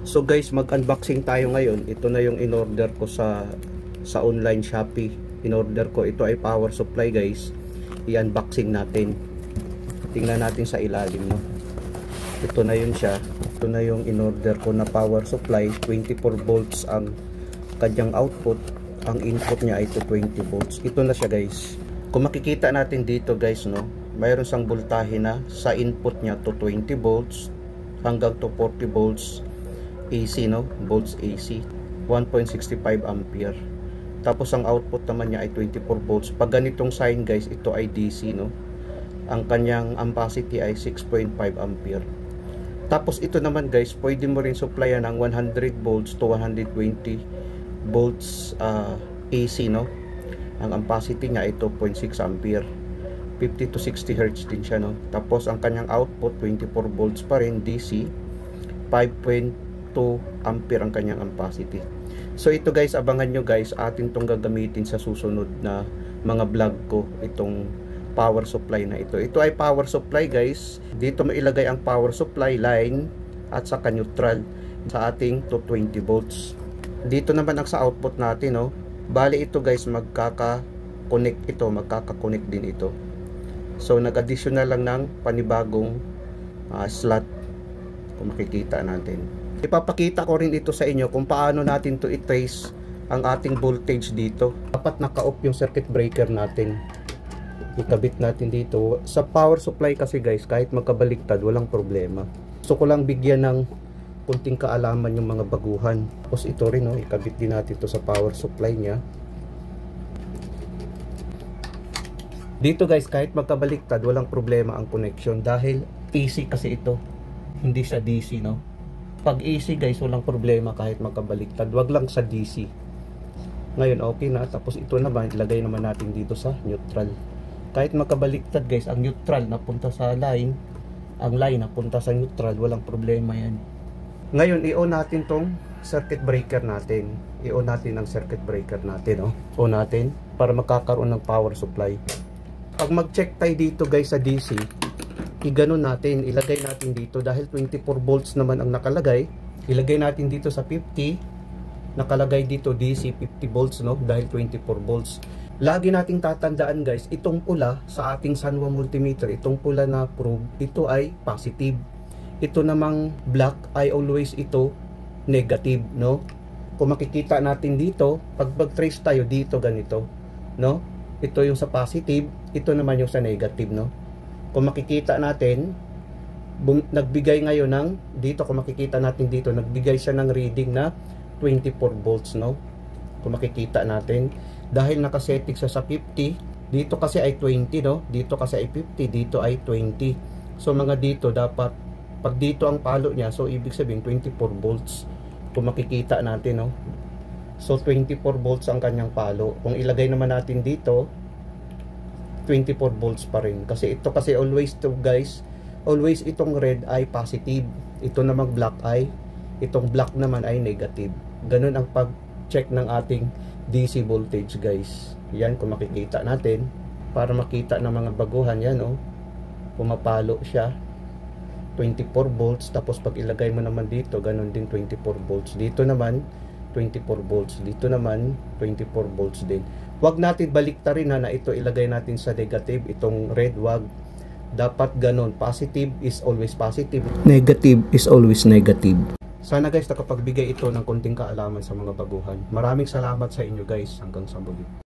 So guys, mag-unboxing tayo ngayon. Ito na yung in-order ko sa online Shopee. In-order ko, ito ay power supply guys. I-unboxing natin. Tingnan natin sa ilalim, no. Ito na yun siya. Ito na yung in-order ko na power supply. 24 volts ang kanyang output. Ang input niya ay 20 volts. Ito na siya guys. Kung makikita natin dito guys, no, mayroon siyang voltahe na sa input niya to 20 volts hanggang to 40 volts AC, no, volts AC, 1.65 ampere. Tapos ang output naman niya ay 24 volts. Pag ganitong sign guys, ito ay DC, no. Ang kanyang ampacity ay 6.5 ampere. Tapos ito naman guys, pwede mo rin supplyan ng 100 volts to 120 volts AC, no. Ang ampacity niya ay 2.6 ampere. 50 to 60 Hz din siya, no. Tapos ang kanyang output 24 volts pa rin DC, 5.2 ampere ang kanyang ampacity. So ito guys, abangan nyo guys, atin tong gagamitin sa susunod na mga vlog ko, itong power supply na ito. Ito ay power supply guys. Dito mailagay ang power supply line at saka neutral sa ating 220 volts. Dito naman ang sa output natin, no. Bali ito guys, magkaka-connect ito, magkaka-connect din ito. So nag-additional lang ng panibagong slot, kung makikita natin. Ipapakita ko rin ito sa inyo kung paano natin to i-trace ang ating voltage dito. Dapat naka-off yung circuit breaker natin. Ikabit natin dito. Sa power supply kasi guys, kahit magkabaliktad, walang problema. Gusto ko lang bigyan ng kunting kaalaman yung mga baguhan. Tapos ito rin, no, ikabit din natin to sa power supply niya. Dito guys, kahit magkabaliktad, walang problema ang connection dahil AC kasi ito, hindi sa DC, no. Pag AC guys, walang problema kahit magkabaliktad, wag lang sa DC. Ngayon okay na. Tapos ito naman, ilagay naman natin dito sa neutral. Kahit magkabaliktad guys, ang neutral napunta sa line, ang line napunta sa neutral, walang problema yan. Ngayon i-on natin tong circuit breaker natin. I-on natin ang circuit breaker natin, no. On natin para magkakaroon ng power supply. Pag mag-check tayo dito guys sa DC, i-ganon natin, ilagay natin dito dahil 24 volts naman ang nakalagay. Ilagay natin dito sa 50, nakalagay dito DC 50 volts, no, dahil 24 volts. Lagi nating tatandaan guys, itong pula sa ating Sanwa multimeter, itong pula na probe, ito ay positive. Ito namang black ay always ito negative, no. Kung makikita natin dito, pag mag-trace tayo dito ganito, no, ito yung sa positive, ito naman yung sa negative, no. Kung makikita natin, nagbigay ngayon ng, dito kung makikita natin dito, nagbigay siya ng reading na 24 volts, no. Kung makikita natin, dahil nakasetting siya sa 50, dito kasi ay 20, no. Dito kasi ay 50, dito ay 20. So mga dito dapat, pag dito ang palo niya, so ibig sabihin 24 volts. Kung makikita natin, no. So 24 volts ang kanyang palo. Kung ilagay naman natin dito, 24 volts pa rin. Kasi ito kasi always to guys, always itong red ay positive. Ito namang black ay, itong black naman ay negative. Ganun ang pag-check ng ating DC voltage guys. Yan kung makikita natin. Para makita ng mga baguhan yan, oh. Pumapalo siya. 24 volts. Tapos pag ilagay mo naman dito, ganun din 24 volts. Dito naman, 24 volts. Dito naman, 24 volts din. Wag natin baliktarin na ito ilagay natin sa negative, itong red, wag. Dapat ganun. Positive is always positive. Negative is always negative. Sana guys nakapagbigay ito ng konting kaalaman sa mga baguhan. Maraming salamat sa inyo guys. Hanggang sa muli.